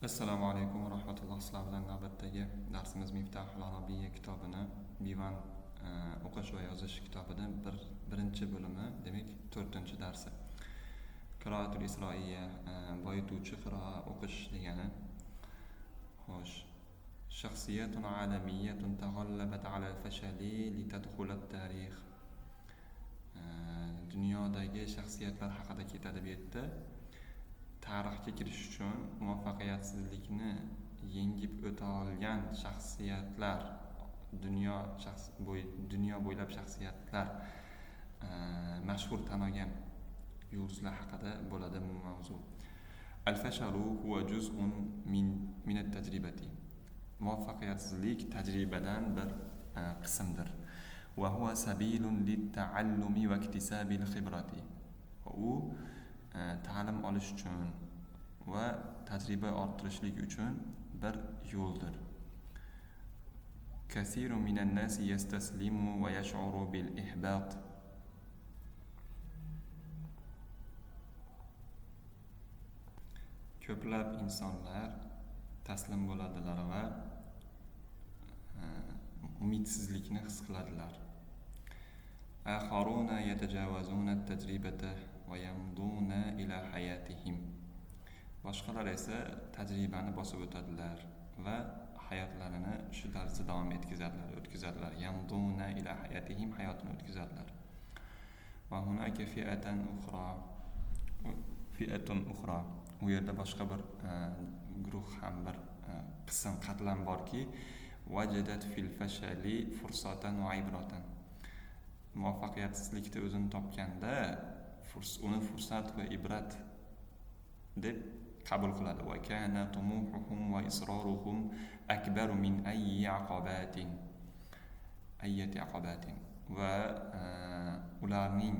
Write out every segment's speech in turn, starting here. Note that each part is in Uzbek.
Assalomu alaykum va rahmatulloh. Sizlar bilan navbatdagi darsimiz Miftahul Arabiyya kitobini divan o'qish va yozish kitobidan birinchi bo'limi, demak 4-darsi. Qiroatul Isroiyya, boyituvchi qiroa o'qish degani. Xo'sh. Shaxsiyatun alamiyyatun taghallabat ala al-fashali litadkhula at-tarix. Dunyodagi shaxsiyatlar haqida ketadi bu yerda. Tarixga kirish uchun muvaffaqiyatsizlikni yengib o'ta olgan shaxsiyatlar, dunyo bo'ylab shaxsiyatlar, mashhur tan olgan yulduzlar haqida bo'ladi bu mavzu. Al-fashalu huwa juz'un min at-tajribati. Muvaffaqiyatsizlik tajribadan bir qismdir. Va huwa sabilun lit-ta'allumi va iktisabi al-khibrati. U ta'lim olish uchun va tajriba orttirishlik uchun bir yo'ldir. Kasiru minan nasi yastaslimu va yash'uru bil ihbat. Ko'plab insonlar taslim bo'ladilar va umidsizlikni his qiladilar. Akharuna yatajawazuna at-tajribata va yamduna ila hayatihim. Boshqalar esa tajribani bosib o'tadilar va hayotlarini shu tarzda davom o'tkazadilar. Yamduna ila hayatihim, hayotini o'tkazadilar. Va hunaka fi'atun ukhra. U yerda boshqa bir guruh ham bir qism qatlam borki, wajadat fil fashali fursatan va ibratan. Muvaffaqiyatsizlikda o'zini topganda uni fursat va ibrat deb qabul qiladi. Va kana tumuhuhum va isroruhum akbaru min ayyati aqabatin. Va ularning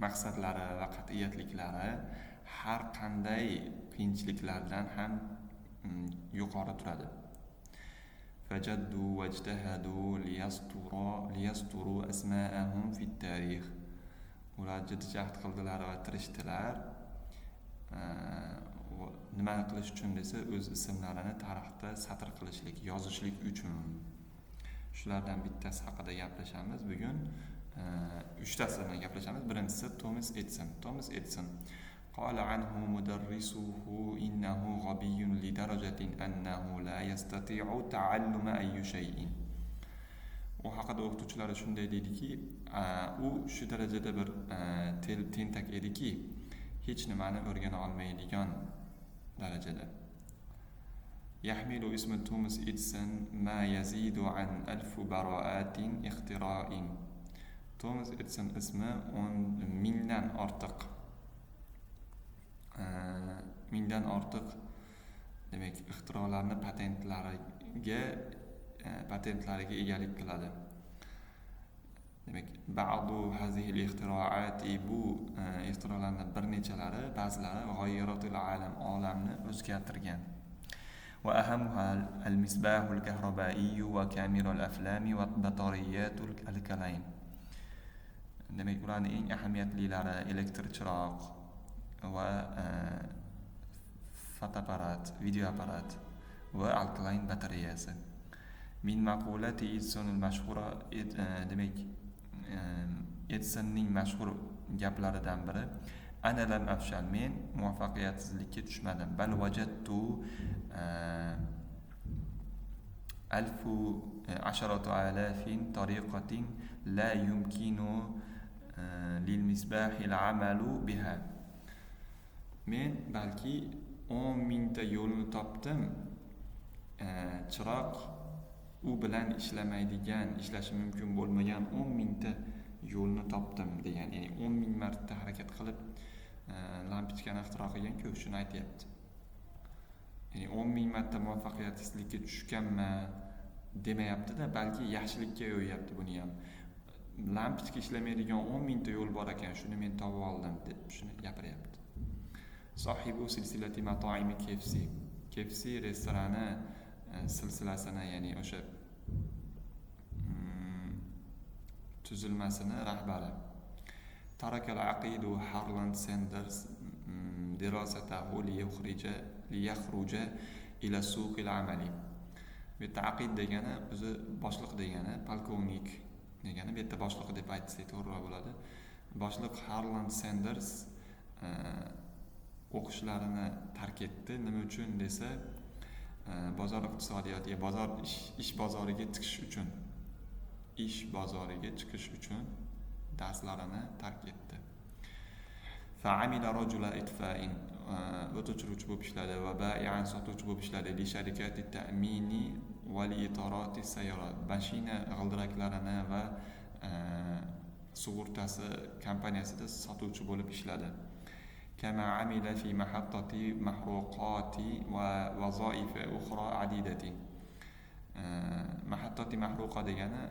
maqsadlari va qat'iyatliklari har qanday qiyinchiliklardan ham yuqori turadi. Fajaddu wajtahadu liyasturu asma'ahum fit tarix. Ular jahd qildilar va tirishdilar. Nima qilish uchun desa, o'z ismlarini tarixda satr qilishlik, yozishlik uchun. Shulardan bittasi haqida gaplashamiz bugun. 3tasini gaplashamiz. Birinchisi Thomas Edison. قال عنه مدرسه إنه غبي لدرجة أنه لا يستطيع تعلم أي شيء. U haqida o'qituvchilari shunday deydiki, u shu darajada bir tentak ediki, hech nimani o'rgana olmaydigan darajada. Yahmilu ismi Thomas Edison ma yazidu an 1000 bara'atin ixtira'in. Thomas Edison ismi 1000dan ortiq demak ixtirolarni patentlariga egalik qiladi. Demak, ba'du hazihi al-ixtiroati, bu ixtirolarning bir nechalari, ba'zilari g'oyiratul olamni o'zgartirgan. Va ahamha al-misbah al-kahrobai va kamera al-aflami va batariyat al-kalayn. Demak, ularning eng ahamiyatlilari elektr chiroq va fotoapparat, videoapparat va alkalayn batareyasi. Min maqulati Edison al-mashhura, demak Edisonning mashhur gaplaridan biri, ana lam afshal, men muvaffaqiyatsizlikka tushmadim. Bal wajadtu 10,000 tariqatin la yumkinu lil misbah al-amalu biha. Men balki 10,000 ta yo'lni topdim. Chiroq u bilan ishlashi mumkin bo'lmagan 10,000 ta yo'lni topdim degan. Ya'ni 10,000 marta harakat qilib lampochkani ixtiro qilgan-ku, shuni aytayapti. Ya'ni 10,000 marta muvaffaqiyatsizlikka tushganman demayapti-da, balki yaxshilikka yo'yapti buni ham. Lampochka ishlamaydigan 10,000 ta yo'l bor ekan, shuni men topib oldim deb shuni gapiryapti. Sohibu silsilati matoimi KFC restorani silsilasini, ya'ni o'sha tuzilmasini rahbari. Tarakal aqidu Harland Sanders دراسته ليخرج إلى السوق العملي. Bu yerda aqid degani o'zi boshliq degani, polkovnik degani, bu yerda boshliq deb aytsak to'g'riroq bo'ladi. Boshliq Harlan Sanders o'qishlarini tark etdi. Nima uchun desa, bozor iqtisodiyotiga, ish bozoriga chiqish uchun darslarini tark etdi. فعمل رجل إطفاء o't o'chiruvchi bo'lib ishladi va bai'an sotuvchi bo'lib ishladi li sharikati ta'mini va li itorati sayyorat. Mashina g'ildiraklarini va sug'urtasi kompaniyasida sotuvchi bo'lib ishladi. كما عمل في محطة محروقات ووظائف أخرى عديدة. محطة محروقة degani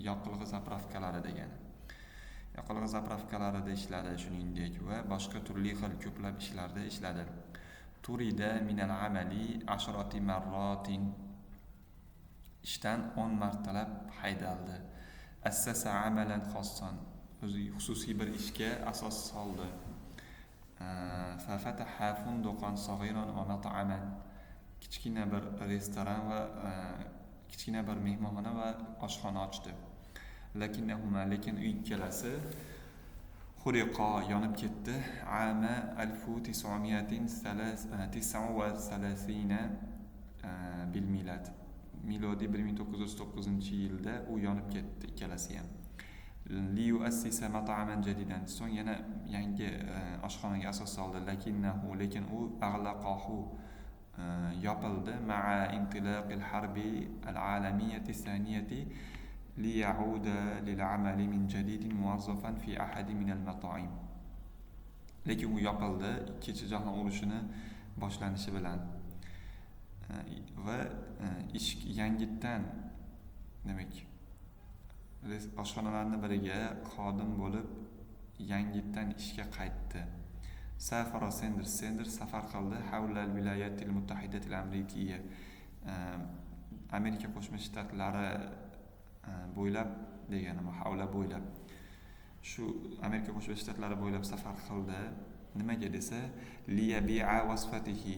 yoqilg'i zapravkalari degani. Yoqilg'i zapravkalarida ishladi, shuningdek va boshqa turli xil ko'plab ishlarda ishladi. Turida minal amali 10 marratin. Ishdan 10 martalab haydaldi. Assasa amalan xossan. O'zi xususiy bir ishga asos soldi. Fafataha funduqan sag'iran va mat'aman. Kichkina bir restoran va kichkina bir mehmonxona va oshxona ochdi. Lekin uy ikkalasi xuriqa yonib ketdi. Ama 1939 bil milad. Milodiy 1939-yilda u yonib ketdi, ikkalasi ham. Li yu'assisa mat'aman jadidan. So'ng yana yangi oshxonaga asos soldi. Lekin u aghlaqahu yopildi ma'a intilaqil harbi al-alamiyyati as-saniyati ليعود للعمل من جديد موظفا في أحد من المطاعم. Lekin u yopildi ikkinchi jahon urushini boshlanishi bilan va ish yangitdan, demak, oshxonalarning biriga xodim bo'lib yangitdan ishga qaytdi. Safara Sanders safar qildi havla al-vilayatil muttahidatil amerikiyya. Amerika Qo'shma Shtatlari bo'ylab degani, havla bo'ylab. Shu Amerika Qo'shma Shtatlari bo'ylab safar qildi. Nimaga desa, li yabi'a wasfatihi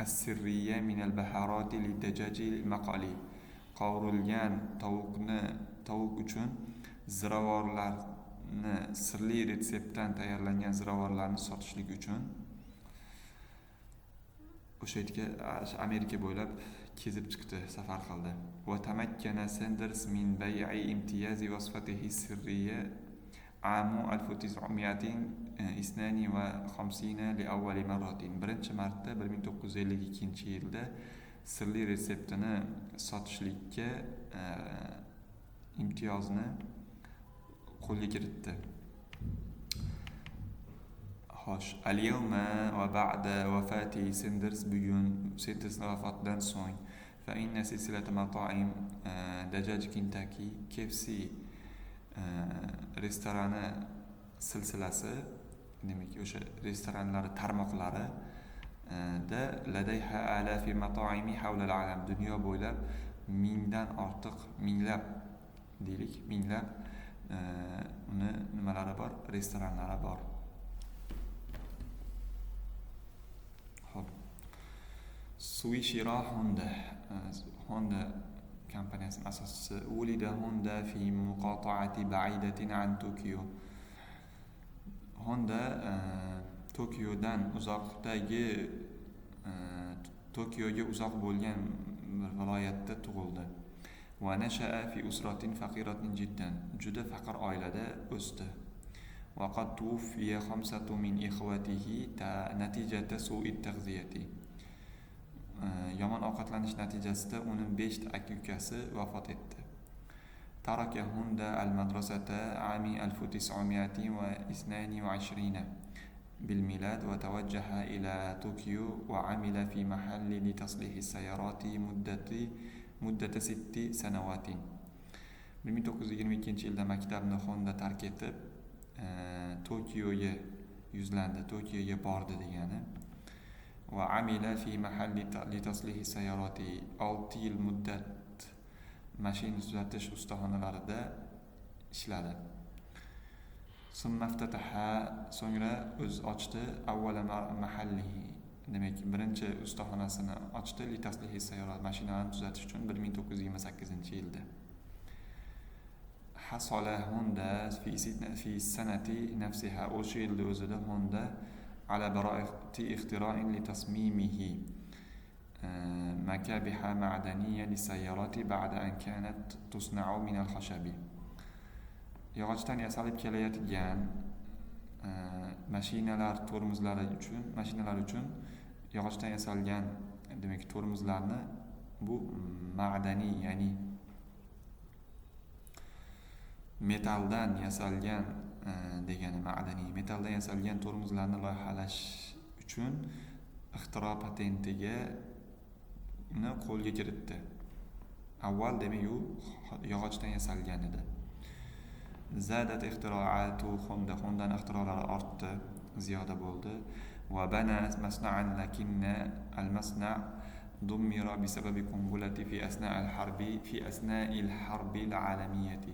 as-sirriyya min al-baharati lid-dajaji al-maqali. Qovurilgan tovuq uchun ziravorlarni, sirli retseptdan tayyorlangan ziravorlarni sotishlik uchun o'sha yerga Amerika bo'ylab kezib chiqdi, safar qildi. Va tamakkana Sanders min bay'i imtiyazi wasfatihi sirriya amu 1952 li awwali marratin. Birinchi marta 1952-yilda sirli retseptini sotishlikka imtiyozni qo'lga kiritdi. Xo'sh, al-yawma va ba'da vafati Sanders, bugun Sanders vafotidan so'ng fa inna silsilata mato'im dajaj Kentucky KFC restorani silsilasi, demak o'sha restoranlar tarmoqlari da ladayha alafi mato'imi hawla al-alam, dunyo bo'ylab minglab uni nimalari bor, restoranlari bor. Suishira Honda kompaniyasining asoschisi. Ulida Honda fi muqata'ati ba'idatin an Tokyo. Honda Tokyodan uzoqdagi Tokyoga uzoq bo'lgan bir viloyatda tug'ildi. Va nasha'a fi usratin faqiratin jiddan. Juda faqir oilada o'sdi. Va qad tuwfiya 5 min ikhwatihi natijata su'i taghziyati. Yomon ovqatlanish natijasida uning 5 aka-ukasi vafot etdi. Taraka Honda al-madrasata ami 1922 bil milad va tawajjaha ila Tokyo va amila fi mahalli li taslih as-sayarati muddata 6 sanawatin. 1922-yilda maktabni Honda tark etib Tokyoga yuzlandi, Tokyoga bordi degani. Va amila fi mahalli li taslih sayyorati 6 yil muddat mashina tuzatish ustaxonalarida ishladi. ثم افتتح so'ngra o'z ochdi avvala mahallihi demak birinchi ustaxonasini ochdi li taslihi sayyorat mashinalarni tuzatish uchun 1928-yilda. حصل هوندا في السنة نفسها o'sha yilda o'zida Honda على براءة اختراع لتصميمه مكابح معدنية للسيارات بعد أن كانت تصنع من الخشب. Yog'ochdan yasalib kelayotgan mashinalar uchun yog'ochdan yasalgan demak tormozlarni bu ma'daniy ya'ni metaldan yasalgan degani ma'daniy metaldan yasalgan tormozlarni loyihalash uchun ixtiro patentiga qo'lga kiritdi. Avval demak u yog'ochdan yasalgan edi. زادت اختراعات Honda'ning ixtirolari ortdi, ziyoda bo'ldi. وبنى مصنعا لكن المصنع دمر بسبب قنبلة في أثناء الحرب العالمية.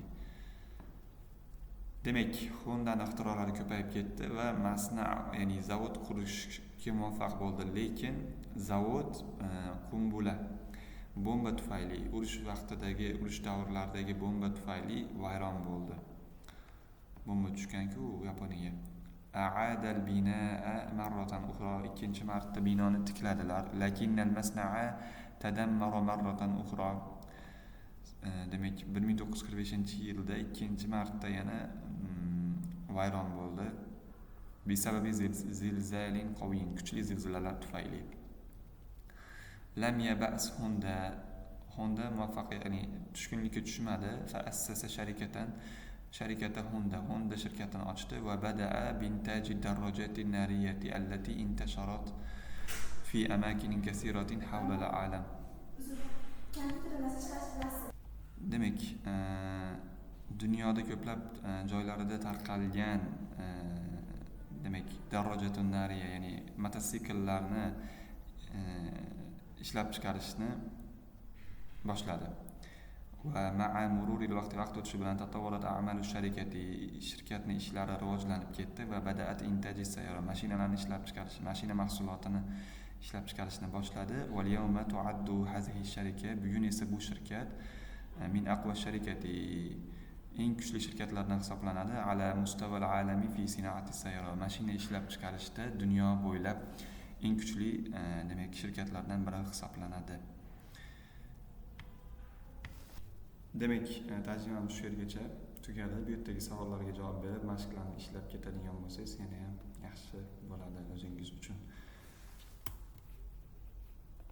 Demak, Honda'ning ixtirolari ko'payib ketdi va masna, ya'ni zavod qurishga muvaffaq bo'ldi, lekin zavod bomba tufayli, urush vaqtidagi, urush davrlaridagi bomba tufayli vayron bo'ldi. Bomba tushgan-ku Yaponiyaga. أعاد البناء مرة أخرى ikkinchi marta binoni tikladilar. لكن المصنع تدمر مرة أخرى. Demak 1945-yilda ikkinchi marta yana vayron bo'ldi. Bisababi zilzalin qawiyin, kuchli zilzilalar tufayli. Lam yab'as Honda muvaffaqiyat, ya'ni tushkunlikka tushmadi. Fa'assasa شركة هوندا شركة açtı وبدأ بإنتاج الدراجات النارية التي انتشرت في أماكن كثيرة حول العالم. Demek dunyoda ko'plab joylarda tarqalgan demek darajatun nariya ya'ni mototsikllarni ishlab chiqarishni boshladi. ومع مرور الوقت vaqt o'tishi bilan تطورت أعمال الشركة shirkatning ishlari rivojlanib ketdi va بدأت إنتاج السيارة mashinalarni ishlab chiqarish, mashina mahsulotini ishlab chiqarishni boshladi. واليوم تعد هذه الشركة bugun esa bu shirkat من أقوى الشركات eng kuchli shirkatlardan hisoblanadi. على مستوى العالمي في صناعة السيارة mashina ishlab chiqarishda dunyo bo'ylab eng kuchli demak shirkatlardan biri hisoblanadi. Demek tarjimamiz shu yergacha tugadi. Bu yerdagi savollarga javob berib, mashqlarni ishlab ketadigan bo'lsangiz, yana ham yaxshi bo'ladi o'zingiz uchun.